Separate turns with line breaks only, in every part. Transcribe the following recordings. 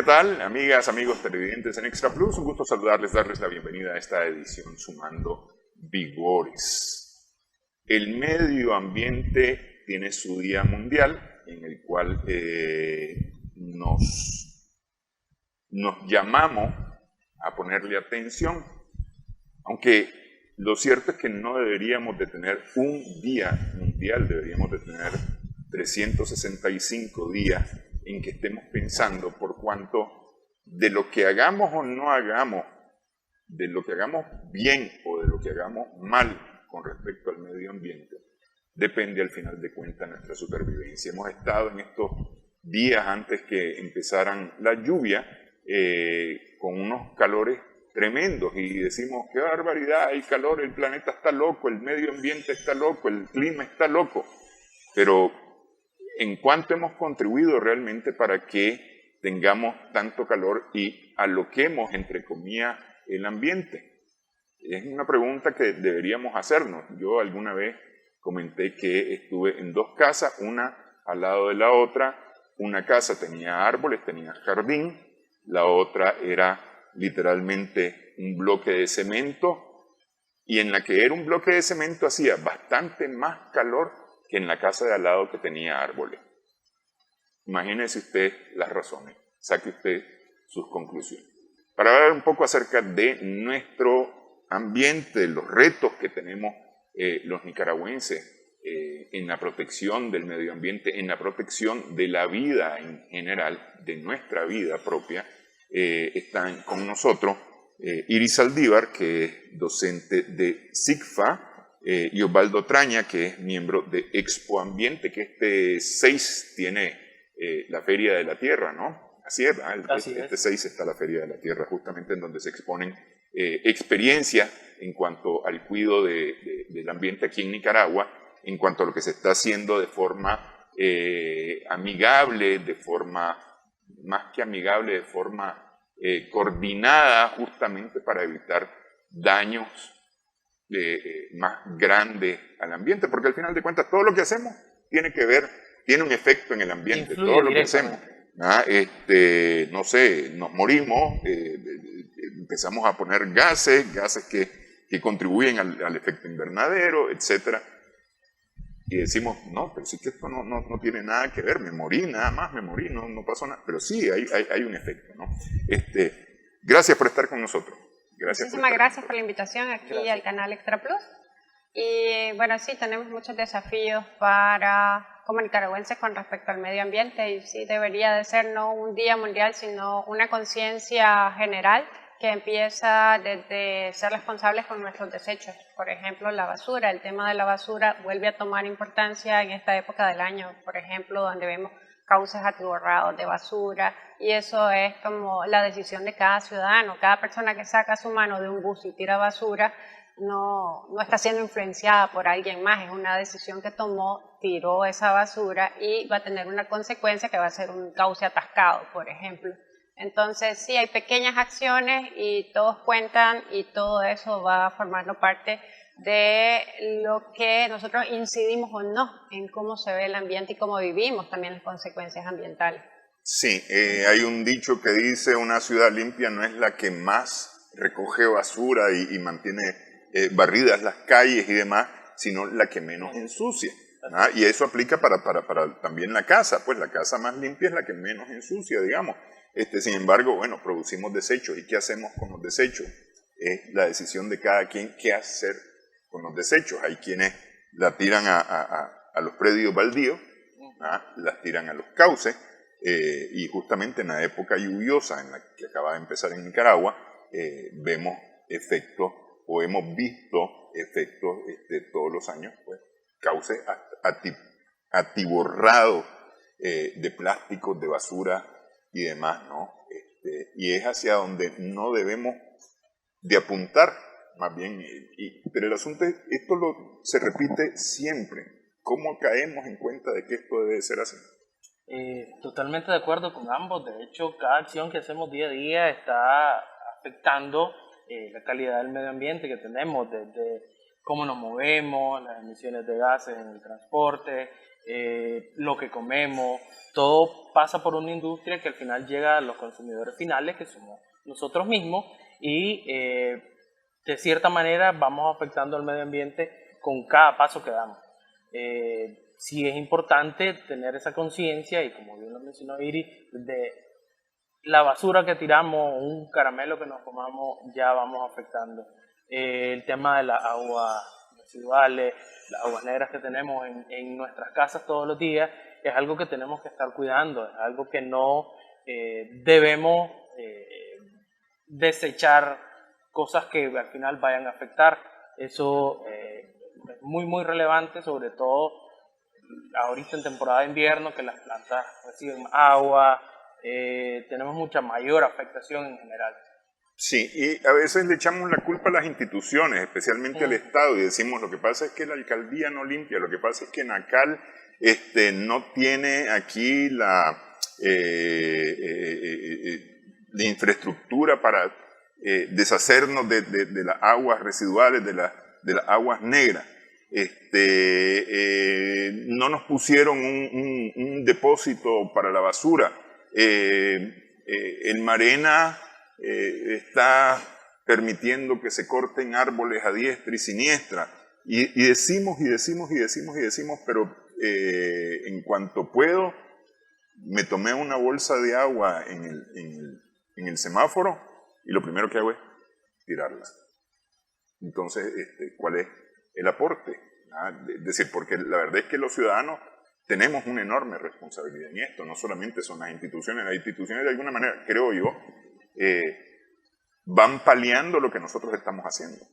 tal? Amigas, amigos televidentes en Extra Plus, un gusto saludarles, darles la bienvenida a esta edición Sumando Vigores. El medio ambiente tiene su Día Mundial, en el cual nos llamamos a ponerle atención, aunque lo cierto es que no deberíamos de tener un día mundial, deberíamos de tener 365 días en que estemos pensando, por cuanto de lo que hagamos o no hagamos, de lo que hagamos bien o de lo que hagamos mal con respecto al medio ambiente, depende al final de cuentas nuestra supervivencia. Hemos estado en estos días antes que empezaran la lluvia con unos calores tremendos y decimos, qué barbaridad, hay calor, el planeta está loco, el medio ambiente está loco, el clima está loco, pero ¿en cuánto hemos contribuido realmente para que tengamos tanto calor y aloquemos, entre comillas, el ambiente? Es una pregunta que deberíamos hacernos. Yo alguna vez comenté que estuve en dos casas, una al lado de la otra. Una casa tenía árboles, tenía jardín, la otra era literalmente un bloque de cemento, y en la que era un bloque de cemento hacía bastante más calor que en la casa de al lado que tenía árboles. Imagínese usted las razones, saque usted sus conclusiones. Para hablar un poco acerca de nuestro ambiente, los retos que tenemos los nicaragüenses en la protección del medio ambiente, en la protección de la vida en general, de nuestra vida propia, están con nosotros Iris Saldívar, que es docente de SIGFA, y Osvaldo Traña, que es miembro de Expo Ambiente, que este 6 tiene la Feria de la Tierra, ¿no? Así es, ¿verdad? Este 6 está la Feria de la Tierra, justamente en donde se exponen experiencias en cuanto al cuidado del ambiente aquí en Nicaragua, en cuanto a lo que se está haciendo de forma amigable, de forma, más que amigable, de forma coordinada, justamente para evitar daños más grandes al ambiente, porque al final de cuentas todo lo que hacemos tiene un efecto en el ambiente.
Influye
todo lo que hacemos, no sé, nos morimos, empezamos a poner gases que contribuyen al efecto invernadero, etcétera, y decimos, no, pero sí que esto no tiene nada que ver, me morí, nada más me morí, no pasó nada, pero sí hay un efecto, ¿no? Gracias por estar con nosotros.
Muchísimas gracias por la invitación aquí al canal Extra Plus. Y bueno, sí, tenemos muchos desafíos como nicaragüenses con respecto al medio ambiente, y sí debería de ser no un día mundial, sino una conciencia general que empieza desde ser responsables con nuestros desechos. Por ejemplo, la basura. El tema de la basura vuelve a tomar importancia en esta época del año, por ejemplo, donde vemos cauces atiborrados de basura, y eso es como la decisión de cada ciudadano. Cada persona que saca su mano de un bus y tira basura no está siendo influenciada por alguien más, es una decisión que tomó, tiró esa basura y va a tener una consecuencia que va a ser un cauce atascado, por ejemplo. Entonces sí, hay pequeñas acciones y todos cuentan, y todo eso va formando parte de lo que nosotros incidimos o no en cómo se ve el ambiente y cómo vivimos también las consecuencias ambientales.
Sí, hay un dicho que dice, una ciudad limpia no es la que más recoge basura y mantiene barridas las calles y demás, sino la que menos ensucia. ¿Ah? Y eso aplica para también la casa, pues la casa más limpia es la que menos ensucia, digamos. Sin embargo, bueno, producimos desechos. ¿Y qué hacemos con los desechos? Es la decisión de cada quien qué hacer con los desechos. Hay quienes la tiran a los predios baldíos, las tiran a los cauces, y justamente en la época lluviosa en la que acaba de empezar en Nicaragua, vemos efectos, o hemos visto efectos todos los años, pues, cauces atiborrados de plásticos, de basura y demás, ¿no? Y es hacia donde no debemos de apuntar, más bien, pero el asunto es, se repite siempre. ¿Cómo caemos en cuenta de que esto debe ser así?
Totalmente de acuerdo con ambos. De hecho, cada acción que hacemos día a día está afectando la calidad del medio ambiente que tenemos, desde cómo nos movemos, las emisiones de gases en el transporte, lo que comemos, todo pasa por una industria que al final llega a los consumidores finales, que somos nosotros mismos, y de cierta manera vamos afectando al medio ambiente con cada paso que damos. Sí es importante tener esa conciencia, y como bien lo mencionó Iri, de la basura que tiramos, un caramelo que nos comamos, ya vamos afectando. El tema de las aguas residuales, las aguas negras que tenemos en nuestras casas todos los días, es algo que tenemos que estar cuidando, es algo que no debemos desechar cosas que al final vayan a afectar. Eso es muy, muy relevante, sobre todo ahorita en temporada de invierno, que las plantas reciben agua, tenemos mucha mayor afectación en general.
Sí, y a veces le echamos la culpa a las instituciones, especialmente al Estado, y decimos, lo que pasa es que la alcaldía no limpia, lo que pasa es que Nacal no tiene aquí la infraestructura para deshacernos de las aguas residuales, de las aguas negras. No nos pusieron un depósito para la basura. El Marena está permitiendo que se corten árboles a diestra y siniestra. Y decimos, pero en cuanto puedo, me tomé una bolsa de agua en el semáforo y lo primero que hago es tirarla. Entonces, ¿cuál es el aporte? Es decir, porque la verdad es que los ciudadanos tenemos una enorme responsabilidad en esto, no solamente son las instituciones de alguna manera, creo yo, van paliando lo que nosotros estamos haciendo.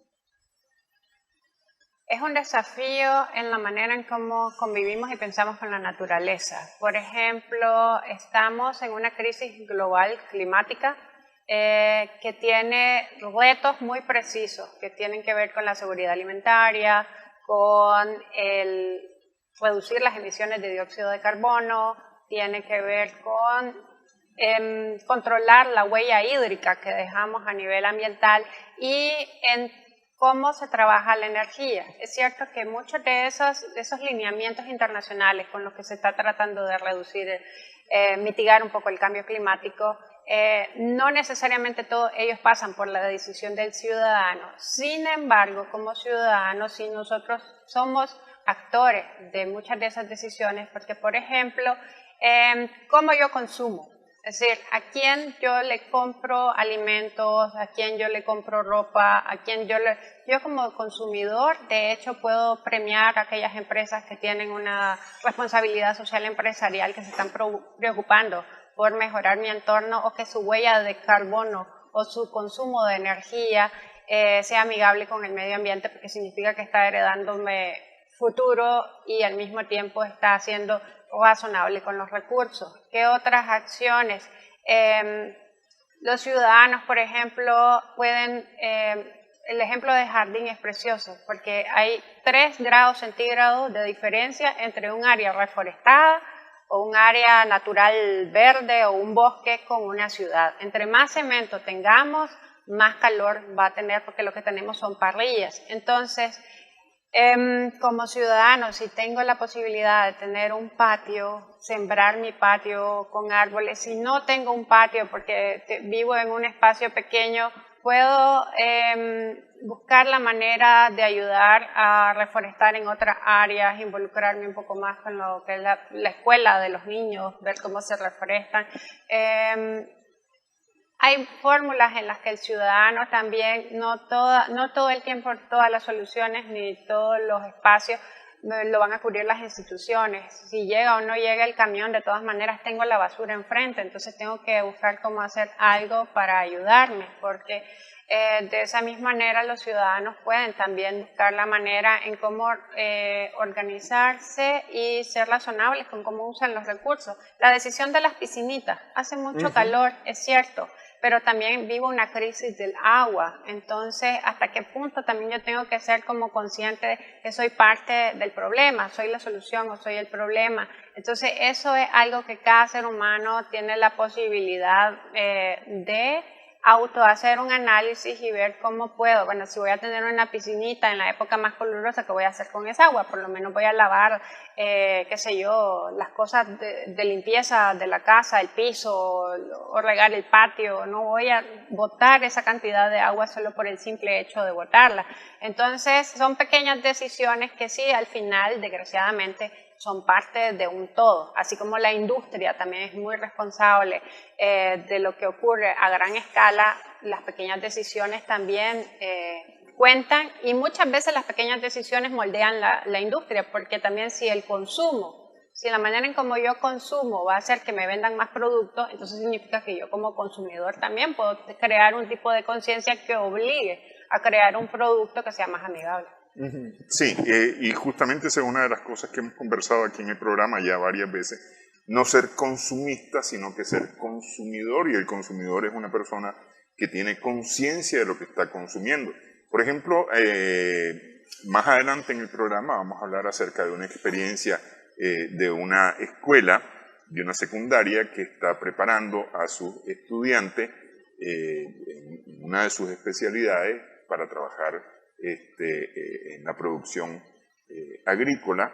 Es un desafío en la manera en cómo convivimos y pensamos con la naturaleza. Por ejemplo, estamos en una crisis global climática que tiene retos muy precisos, que tienen que ver con la seguridad alimentaria, con el reducir las emisiones de dióxido de carbono, tiene que ver con controlar la huella hídrica que dejamos a nivel ambiental y en cómo se trabaja la energía. Es cierto que muchos de esos lineamientos internacionales con los que se está tratando de reducir, mitigar un poco el cambio climático, no necesariamente todos ellos pasan por la decisión del ciudadano. Sin embargo, como ciudadanos, si nosotros somos actores de muchas de esas decisiones, porque por ejemplo, cómo yo consumo, es decir, a quién yo le compro alimentos, a quién yo le compro ropa, a quién yo como consumidor, de hecho, puedo premiar a aquellas empresas que tienen una responsabilidad social empresarial, que se están preocupando por mejorar mi entorno o que su huella de carbono o su consumo de energía sea amigable con el medio ambiente, porque significa que está heredándome futuro y al mismo tiempo está haciendo razonable con los recursos. ¿Qué otras acciones? Los ciudadanos, por ejemplo, pueden, el ejemplo de jardín es precioso, porque hay 3 grados centígrados de diferencia entre un área reforestada o un área natural verde o un bosque con una ciudad. Entre más cemento tengamos, más calor va a tener, porque lo que tenemos son parrillas. Entonces, como ciudadano, si tengo la posibilidad de tener un patio, sembrar mi patio con árboles, si no tengo un patio porque vivo en un espacio pequeño, puedo buscar la manera de ayudar a reforestar en otras áreas, involucrarme un poco más con lo que es la escuela de los niños, ver cómo se reforestan. Hay fórmulas en las que el ciudadano también, no todo el tiempo, todas las soluciones ni todos los espacios lo van a cubrir las instituciones. Si llega o no llega el camión, de todas maneras tengo la basura enfrente, entonces tengo que buscar cómo hacer algo para ayudarme, porque de esa misma manera los ciudadanos pueden también buscar la manera en cómo organizarse y ser razonables con cómo usan los recursos. La decisión de las piscinitas, hace mucho calor, es cierto, pero también vivo una crisis del agua, entonces hasta qué punto también yo tengo que ser como consciente de que soy parte del problema, soy la solución o soy el problema. Entonces eso es algo que cada ser humano tiene la posibilidad de hacer un análisis y ver cómo puedo, bueno, si voy a tener una piscinita en la época más calurosa, ¿qué voy a hacer con esa agua? Por lo menos voy a lavar, qué sé yo, las cosas de limpieza de la casa, el piso, o regar el patio. No voy a botar esa cantidad de agua solo por el simple hecho de botarla. Entonces, son pequeñas decisiones que sí, al final, desgraciadamente, son parte de un todo, así como la industria también es muy responsable de lo que ocurre a gran escala. Las pequeñas decisiones también cuentan, y muchas veces las pequeñas decisiones moldean la industria, porque también si la manera en como yo consumo va a hacer que me vendan más productos, entonces significa que yo como consumidor también puedo crear un tipo de conciencia que obligue a crear un producto que sea más amigable.
Sí, y justamente esa es una de las cosas que hemos conversado aquí en el programa ya varias veces. No ser consumista, sino que ser consumidor, y el consumidor es una persona que tiene conciencia de lo que está consumiendo. Por ejemplo, más adelante en el programa vamos a hablar acerca de una experiencia de una escuela, de una secundaria que está preparando a sus estudiantes en una de sus especialidades para trabajar en la producción agrícola,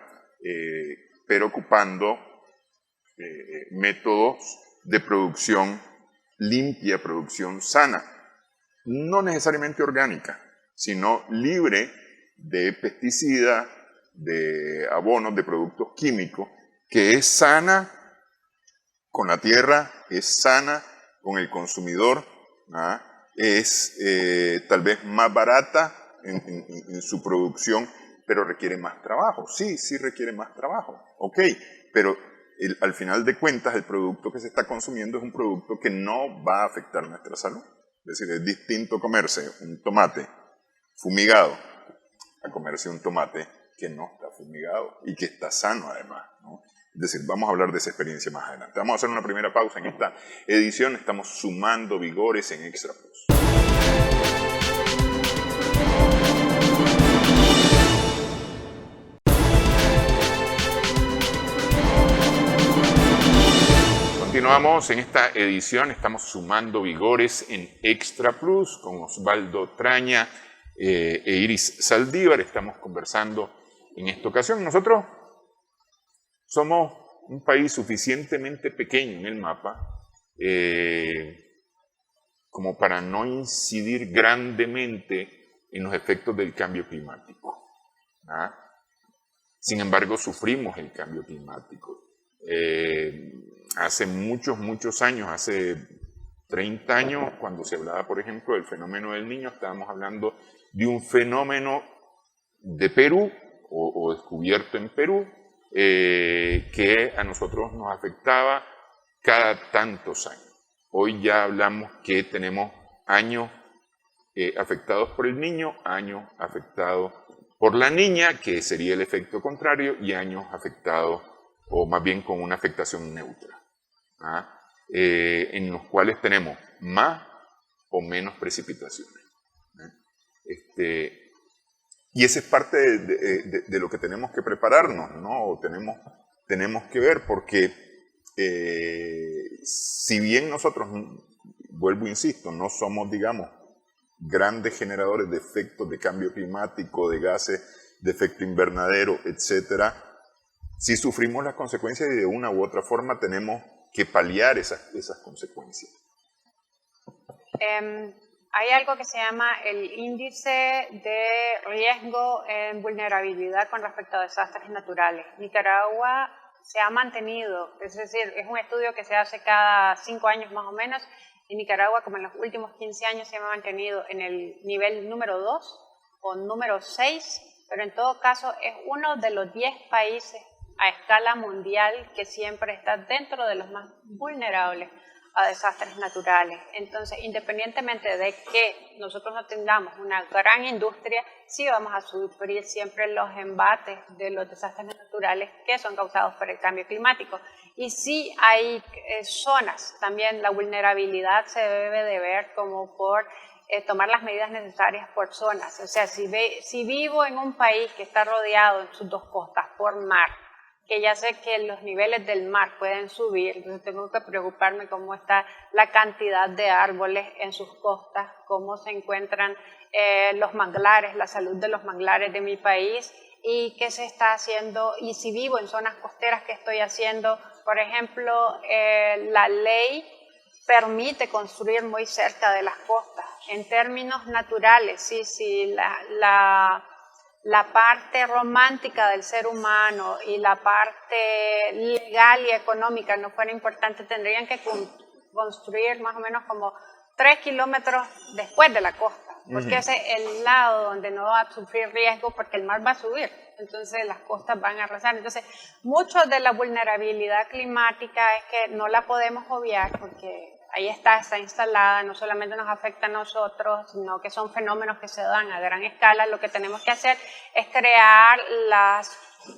pero ocupando métodos de producción limpia, producción sana, no necesariamente orgánica, sino libre de pesticidas, de abonos, de productos químicos, que es sana con la tierra, es sana con el consumidor, es tal vez más barata en su producción, pero requiere más trabajo. Sí requiere más trabajo, ok, pero al final de cuentas el producto que se está consumiendo es un producto que no va a afectar nuestra salud. Es decir, es distinto comerse un tomate fumigado a comerse un tomate que no está fumigado y que está sano además, ¿no? Es decir, vamos a hablar de esa experiencia más adelante. Vamos a hacer una primera pausa en esta edición. Estamos sumando vigores en Extra Plus. Continuamos en esta edición, estamos sumando vigores en Extra Plus con Osvaldo Traña e Iris Saldívar. Estamos conversando en esta ocasión. Nosotros somos un país suficientemente pequeño en el mapa como para no incidir grandemente en los efectos del cambio climático. Sin embargo, sufrimos el cambio climático. Hace muchos años, hace 30 años, cuando se hablaba, por ejemplo, del fenómeno del Niño, estábamos hablando de un fenómeno de Perú o descubierto en Perú, que a nosotros nos afectaba cada tantos años. Hoy ya hablamos que tenemos años afectados por el Niño, años afectados por la niña, que sería el efecto contrario, y años afectados, o más bien con una afectación neutra, en los cuales tenemos más o menos precipitaciones. Y esa es parte de lo que tenemos que prepararnos, ¿no? Tenemos que ver, porque si bien nosotros, vuelvo e insisto, no somos, digamos, grandes generadores de efectos de cambio climático, de gases de efecto invernadero, etcétera, sí sufrimos las consecuencias y de una u otra forma tenemos que paliar esas consecuencias.
Hay algo que se llama el índice de riesgo en vulnerabilidad con respecto a desastres naturales. Nicaragua se ha mantenido, es decir, es un estudio que se hace cada 5 años más o menos, y Nicaragua, como en los últimos 15 años, se ha mantenido en el nivel número 2 o número 6, pero en todo caso es uno de los 10 países a escala mundial que siempre está dentro de los más vulnerables a desastres naturales. Entonces, independientemente de que nosotros no tengamos una gran industria, sí vamos a sufrir siempre los embates de los desastres naturales que son causados por el cambio climático. Y sí hay zonas, también la vulnerabilidad se debe de ver como por tomar las medidas necesarias por zonas. O sea, si vivo en un país que está rodeado en sus 2 costas por mar, que ya sé que los niveles del mar pueden subir, entonces tengo que preocuparme cómo está la cantidad de árboles en sus costas, cómo se encuentran los manglares, la salud de los manglares de mi país y qué se está haciendo, y si vivo en zonas costeras, qué estoy haciendo. Por ejemplo, la ley permite construir muy cerca de las costas. En términos naturales, sí, la parte romántica del ser humano y la parte legal y económica no fuera importante, tendrían que construir más o menos como 3 kilómetros después de la costa, porque ese es el lado donde no va a sufrir riesgo porque el mar va a subir, entonces las costas van a arrasar. Entonces, mucho de la vulnerabilidad climática es que no la podemos obviar porque ahí está instalada, no solamente nos afecta a nosotros, sino que son fenómenos que se dan a gran escala. Lo que tenemos que hacer es crear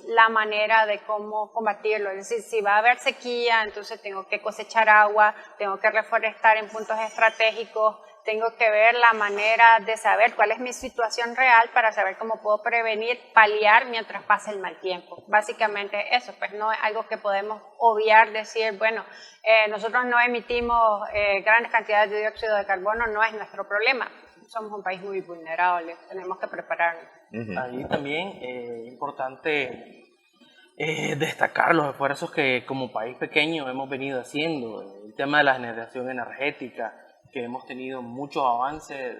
la manera de cómo combatirlo. Es decir, si va a haber sequía, entonces tengo que cosechar agua, tengo que reforestar en puntos estratégicos, tengo que ver la manera de saber cuál es mi situación real para saber cómo puedo prevenir, paliar mientras pase el mal tiempo. Básicamente eso, pues no es algo que podemos obviar, decir, bueno, nosotros no emitimos grandes cantidades de dióxido de carbono, no es nuestro problema. Somos un país muy vulnerable, tenemos que prepararnos.
Ahí también es importante destacar los esfuerzos que como país pequeño hemos venido haciendo. El tema de la generación energética, que hemos tenido muchos avances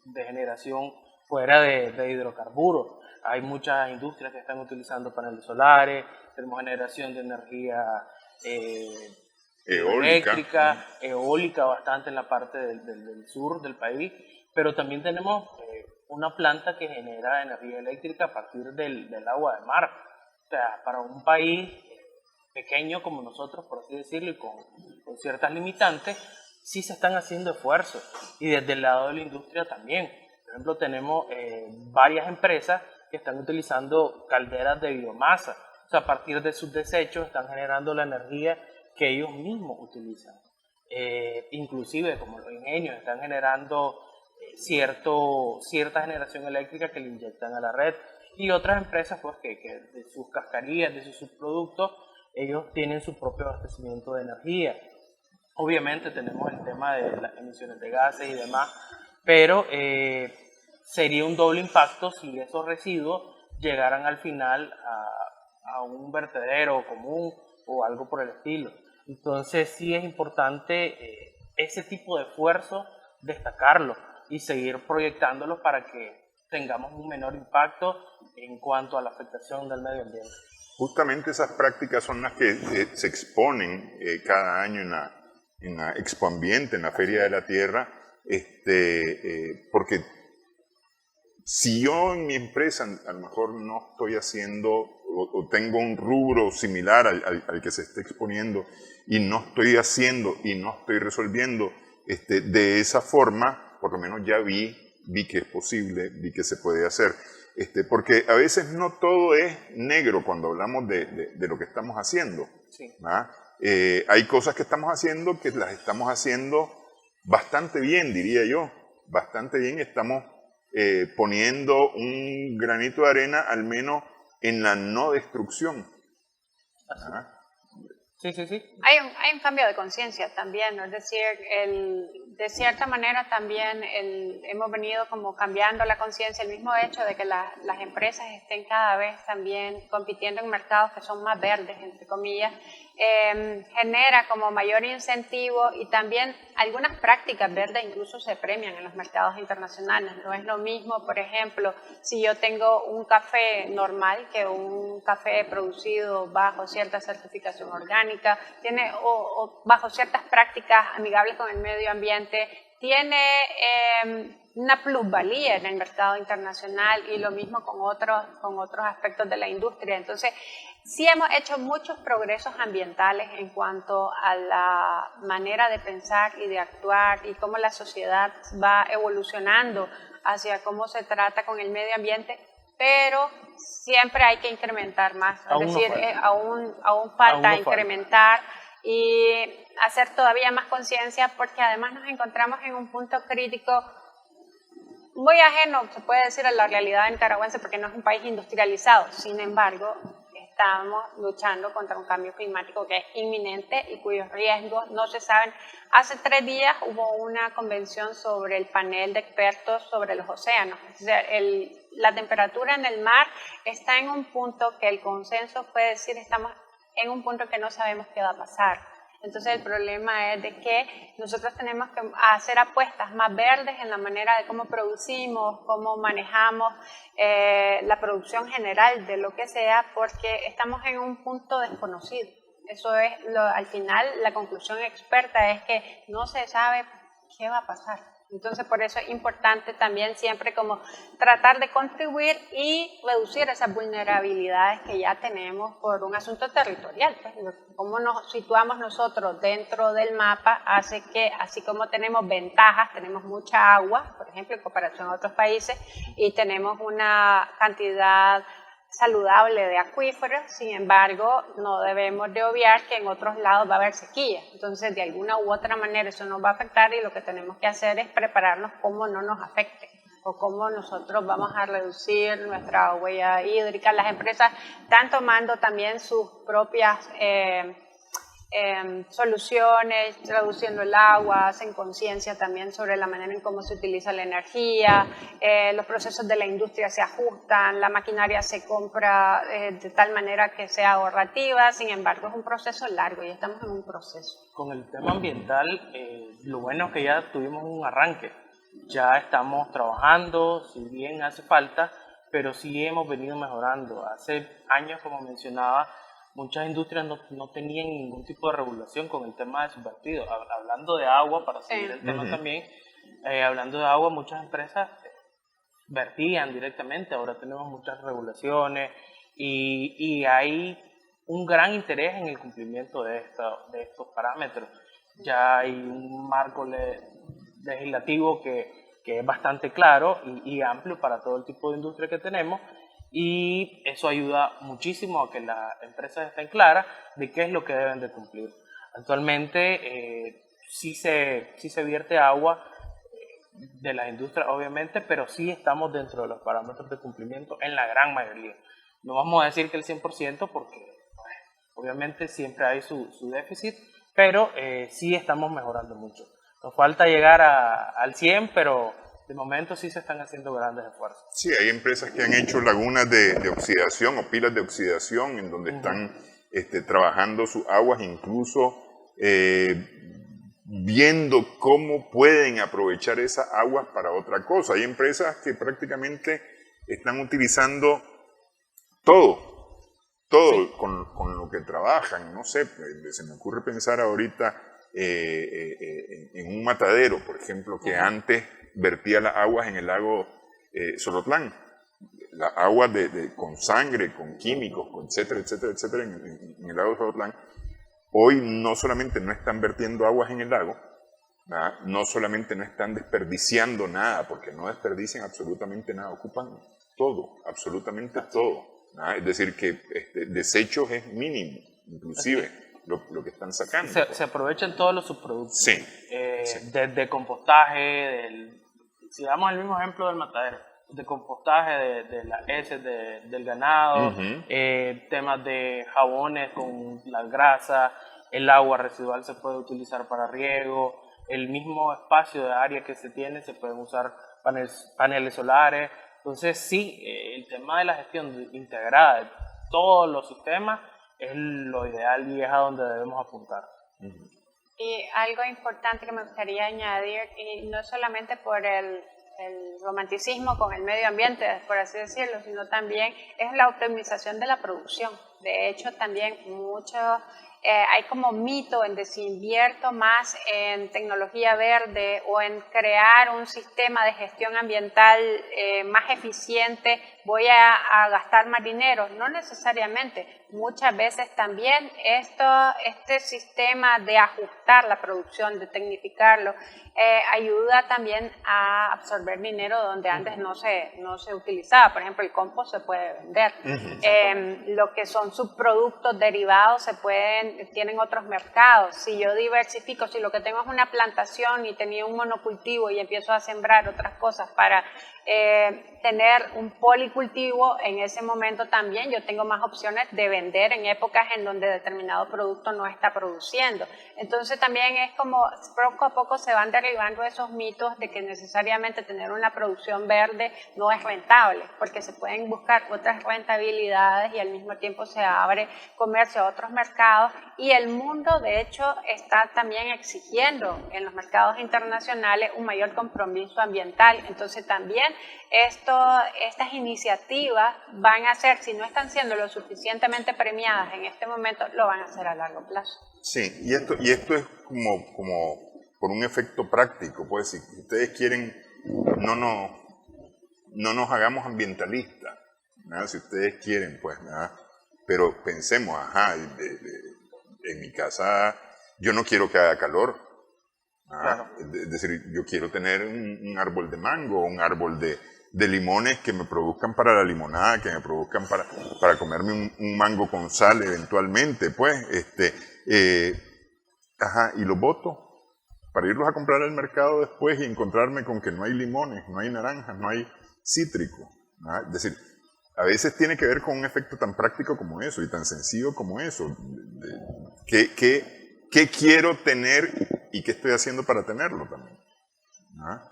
de generación fuera de hidrocarburos. Hay muchas industrias que están utilizando paneles solares, tenemos generación de energía eléctrica, eólica bastante en la parte del sur del país, pero también tenemos una planta que genera energía eléctrica a partir del agua de mar. O sea, para un país pequeño como nosotros, por así decirlo, y con ciertas limitantes, sí se están haciendo esfuerzos, y desde el lado de la industria también. Por ejemplo, tenemos varias empresas que están utilizando calderas de biomasa, o sea, a partir de sus desechos están generando la energía que ellos mismos utilizan. Inclusive, como los ingenios están generando cierta generación eléctrica que le inyectan a la red, y otras empresas pues que de sus cascarillas, de sus subproductos, ellos tienen su propio abastecimiento de energía. Obviamente tenemos el tema de las emisiones de gases y demás, pero sería un doble impacto si esos residuos llegaran al final a un vertedero común o algo por el estilo. Entonces sí es importante ese tipo de esfuerzo destacarlo y seguir proyectándolo para que tengamos un menor impacto en cuanto a la afectación del medio ambiente.
Justamente esas prácticas son las que se exponen cada año en la Expo Ambiente, en la Feria de la Tierra, porque si yo en mi empresa a lo mejor no estoy haciendo o tengo un rubro similar al que se está exponiendo y no estoy haciendo y no estoy resolviendo de esa forma, por lo menos ya vi que es posible, vi que se puede hacer. Porque a veces no todo es negro cuando hablamos de lo que estamos haciendo.
Sí.
Hay cosas que estamos haciendo que las estamos haciendo bastante bien, diría yo. Bastante bien, estamos poniendo un granito de arena al menos en la no destrucción.
Sí.
Hay un cambio de conciencia también, ¿no? Es decir, de cierta manera también hemos venido como cambiando la conciencia, el mismo hecho de que las empresas estén cada vez también compitiendo en mercados que son más verdes, entre comillas, genera como mayor incentivo, y también algunas prácticas verdes incluso se premian en los mercados internacionales. No es lo mismo, por ejemplo, si yo tengo un café normal que un café producido bajo cierta certificación orgánica, tiene o bajo ciertas prácticas amigables con el medio ambiente, tiene una plusvalía en el mercado internacional, y lo mismo con otros aspectos de la industria. Entonces, sí hemos hecho muchos progresos ambientales en cuanto a la manera de pensar y de actuar, y cómo la sociedad va evolucionando hacia cómo se trata con el medio ambiente, pero siempre hay que incrementar más. Es decir, aún falta incrementar y hacer todavía más conciencia, porque además nos encontramos en un punto crítico muy ajeno, se puede decir, a la realidad nicaragüense, porque no es un país industrializado. Sin embargo, estamos luchando contra un cambio climático que es inminente y cuyos riesgos no se saben. Hace 3 días hubo una convención sobre el panel de expertos sobre los océanos. Es decir, la temperatura en el mar está en un punto que el consenso puede decir estamos en un punto que no sabemos qué va a pasar. Entonces el problema es de que nosotros tenemos que hacer apuestas más verdes en la manera de cómo producimos, cómo manejamos la producción general de lo que sea, porque estamos en un punto desconocido. Eso es, al final, la conclusión experta es que no se sabe qué va a pasar. Entonces, por eso es importante también siempre como tratar de contribuir y reducir esas vulnerabilidades que ya tenemos por un asunto territorial. Pues, cómo nos situamos nosotros dentro del mapa hace que, así como tenemos ventajas, tenemos mucha agua, por ejemplo, en comparación a otros países, y tenemos una cantidad saludable de acuíferos, sin embargo, no debemos de obviar que en otros lados va a haber sequía. Entonces, de alguna u otra manera eso nos va a afectar y lo que tenemos que hacer es prepararnos cómo no nos afecte o cómo nosotros vamos a reducir nuestra huella hídrica. Las empresas están tomando también sus propias soluciones, reduciendo el agua, hacen conciencia también sobre la manera en cómo se utiliza la energía, los procesos de la industria se ajustan, la maquinaria se compra de tal manera que sea ahorrativa, sin embargo es un proceso largo y estamos en un proceso.
Con el tema ambiental, lo bueno es que ya tuvimos un arranque, ya estamos trabajando, si bien hace falta, pero sí hemos venido mejorando. Hace años, como mencionaba, muchas industrias no tenían ningún tipo de regulación con el tema de sus vertidos. Hablando de agua, para seguir el tema también, hablando de agua, muchas empresas vertían directamente, ahora tenemos muchas regulaciones y hay un gran interés en el cumplimiento de estos parámetros. Ya hay un marco legislativo que es bastante claro y amplio para todo el tipo de industria que tenemos, y eso ayuda muchísimo a que las empresas estén claras de qué es lo que deben de cumplir. Actualmente sí se vierte agua de las industrias, obviamente, pero sí estamos dentro de los parámetros de cumplimiento en la gran mayoría. No vamos a decir que el 100% porque obviamente siempre hay su déficit, pero sí estamos mejorando mucho. Nos falta llegar al 100, pero de momento sí se están haciendo grandes esfuerzos.
Sí, hay empresas que han hecho lagunas de oxidación o pilas de oxidación en donde están trabajando sus aguas, incluso viendo cómo pueden aprovechar esas aguas para otra cosa. Hay empresas que prácticamente están utilizando todo sí, con lo que trabajan. No sé, se me ocurre pensar ahorita en un matadero, por ejemplo, que antes vertía las aguas en el lago Solotlán, las aguas con sangre, con químicos, con etcétera, etcétera, etcétera, en el lago Solotlán. Hoy no solamente no están vertiendo aguas en el lago, ¿verdad? No solamente no están desperdiciando nada, porque no desperdician absolutamente nada, ocupan todo, absolutamente todo, ¿verdad? Es decir, que desechos es mínimo, inclusive lo que están sacando.
Se aprovechan todos los subproductos.
Sí.
Sí. Desde compostaje, si damos el mismo ejemplo del matadero, de compostaje de las heces del ganado, temas de jabones con la grasa, el agua residual se puede utilizar para riego, el mismo espacio de área que se tiene se pueden usar paneles solares. Entonces sí, el tema de la gestión integrada de todos los sistemas es lo ideal y es a donde debemos apuntar.
Y algo importante que me gustaría añadir, y no solamente por el romanticismo con el medio ambiente, por así decirlo, sino también es la optimización de la producción. De hecho, también hay como mito en de si invierto más en tecnología verde o en crear un sistema de gestión ambiental más eficiente, voy a gastar más dinero. No necesariamente. Muchas veces también este sistema de ajustar la producción, de tecnificarlo, ayuda también a absorber dinero donde antes no se utilizaba. Por ejemplo, el compost se puede vender. Lo que son subproductos derivados tienen otros mercados. Si yo diversifico, si lo que tengo es una plantación y tenía un monocultivo y empiezo a sembrar otras cosas para tener un policultivo, en ese momento también yo tengo más opciones de vender en épocas en donde determinado producto no está produciendo. Entonces también es como poco a poco se van derribando esos mitos de que necesariamente tener una producción verde no es rentable, porque se pueden buscar otras rentabilidades y al mismo tiempo se abre comercio a otros mercados, y el mundo de hecho está también exigiendo en los mercados internacionales un mayor compromiso ambiental. Entonces también estas iniciativas van a ser, si no están siendo lo suficientemente premiadas en este momento, lo van a hacer a largo plazo.
Sí, y esto es como por un efecto práctico, pues si ustedes quieren, no nos hagamos ambientalistas, ¿verdad? Si ustedes quieren, pues, ¿verdad? Pero pensemos, en mi casa yo no quiero que haga calor, ¿verdad? Claro. Es decir, yo quiero tener un árbol de mango, un árbol de limones que me produzcan para la limonada, que me produzcan para comerme un mango con sal eventualmente, pues, y los boto para irlos a comprar al mercado después y encontrarme con que no hay limones, no hay naranjas, no hay cítrico, ¿verdad? Es decir, a veces tiene que ver con un efecto tan práctico como eso y tan sencillo como eso. ¿Qué quiero tener y qué estoy haciendo para tenerlo también? ¿Ah?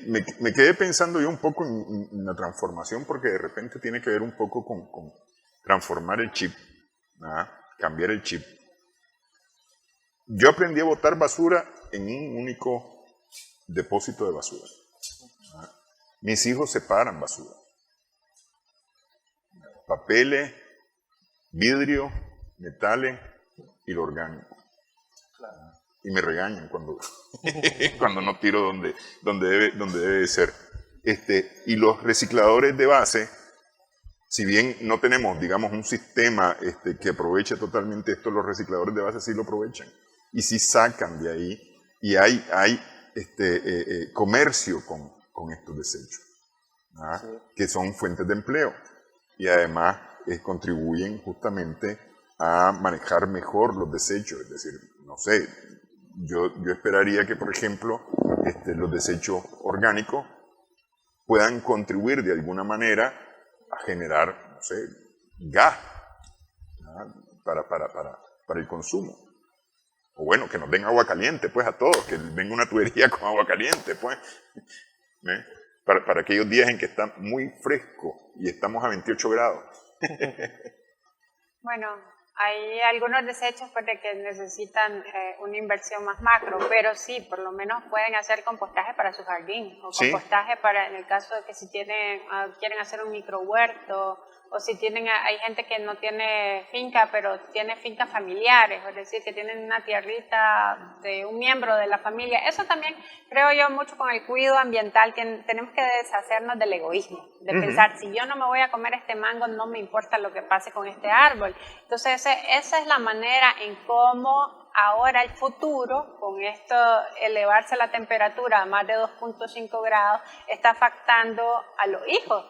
Me quedé pensando yo un poco en la transformación, porque de repente tiene que ver un poco con transformar el chip, ¿ah? Cambiar el chip. Yo aprendí a botar basura en un único depósito de basura. ¿Ah? Mis hijos separan basura. Papeles, vidrio, metales y lo orgánico. Y me regañan cuando no tiro donde debe ser. Y los recicladores de base, si bien no tenemos, digamos, un sistema que aproveche totalmente esto, los recicladores de base sí lo aprovechan y sí sacan de ahí, y hay comercio con estos desechos, ¿ah? Sí. Que son fuentes de empleo y además contribuyen justamente a manejar mejor los desechos. Es decir, no sé, yo esperaría que, por ejemplo, los desechos orgánicos puedan contribuir de alguna manera a generar, no sé, gas, ¿no? para el consumo. O bueno, que nos den agua caliente, pues, a todos, que venga una tubería con agua caliente, pues. Para aquellos días en que está muy fresco y estamos a 28 grados.
Bueno, hay algunos desechos pues, de que necesitan una inversión más macro, pero sí, por lo menos pueden hacer compostaje para su jardín, o compostaje para, en el caso de que si quieren hacer un micro huerto, o si hay gente que no tiene finca, pero tiene fincas familiares, es decir, que tienen una tierrita de un miembro de la familia. Eso también creo yo mucho con el cuidado ambiental, que tenemos que deshacernos del egoísmo, de pensar, si yo no me voy a comer este mango, no me importa lo que pase con este árbol. Entonces esa es la manera en cómo ahora el futuro, con esto elevarse la temperatura a más de 2.5 grados, está afectando a los hijos,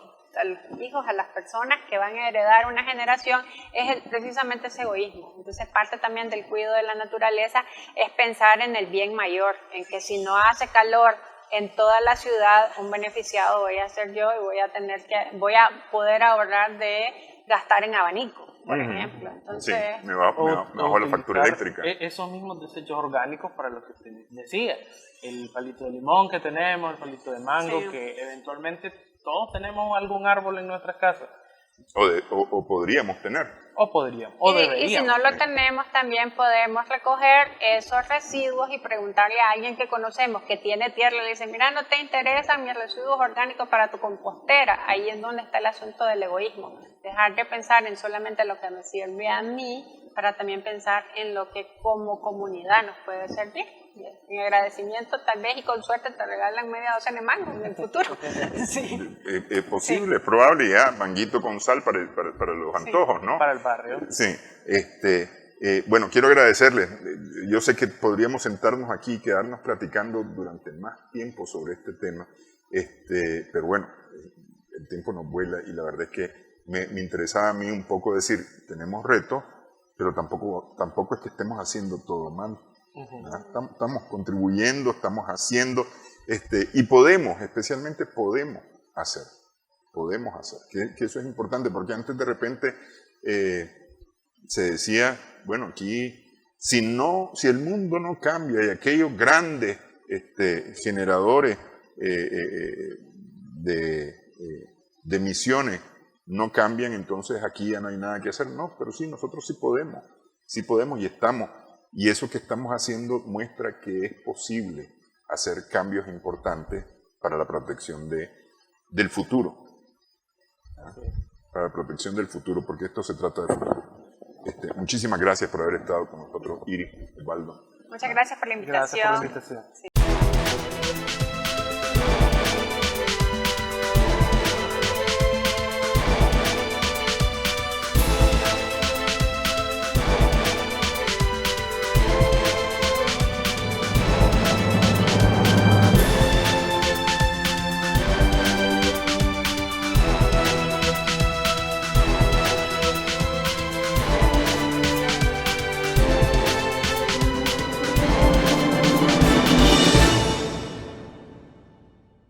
a las personas que van a heredar una generación, es precisamente ese egoísmo. Entonces parte también del cuidado de la naturaleza es pensar en el bien mayor, en que si no hace calor en toda la ciudad, un beneficiado voy a ser yo y voy a poder ahorrar de gastar en abanico, por ejemplo. Entonces,
sí, me bajo la factura eléctrica.
Esos mismos desechos orgánicos para lo que usted decía, el palito de limón que tenemos, el palito de mango, sí, que eventualmente todos tenemos algún árbol en nuestras casas.
O podríamos tener.
O podríamos, o deberíamos.
Y si no lo tenemos, también podemos recoger esos residuos y preguntarle a alguien que conocemos que tiene tierra, le dice, mira, ¿no te interesan mis residuos orgánicos para tu compostera? Ahí es donde está el asunto del egoísmo. Dejar de pensar en solamente lo que me sirve a mí, para también pensar en lo que como comunidad nos puede servir. En agradecimiento tal vez y con suerte te regalan media docena de mangos en el futuro. Sí.
Es posible, es probable, ya, manguito con sal para los antojos, ¿no?
Para el barrio.
Sí. Bueno, quiero agradecerles. Yo sé que podríamos sentarnos aquí y quedarnos platicando durante más tiempo sobre este tema, pero bueno, el tiempo nos vuela y la verdad es que me interesaba a mí un poco decir, tenemos retos, pero tampoco es que estemos haciendo todo mal. Estamos contribuyendo, estamos haciendo, y podemos, especialmente podemos hacer, que eso es importante, porque antes de repente se decía, bueno, aquí, si el mundo no cambia y aquellos grandes generadores de emisiones no cambian, entonces aquí ya no hay nada que hacer. No, pero sí, nosotros sí podemos y estamos. Y eso que estamos haciendo muestra que es posible hacer cambios importantes para la protección del futuro. Para la protección del futuro, porque esto se trata de futuro. Muchísimas gracias por haber estado con nosotros, Iris, Osvaldo.
Muchas gracias por la invitación.
Gracias por la invitación.
Sí.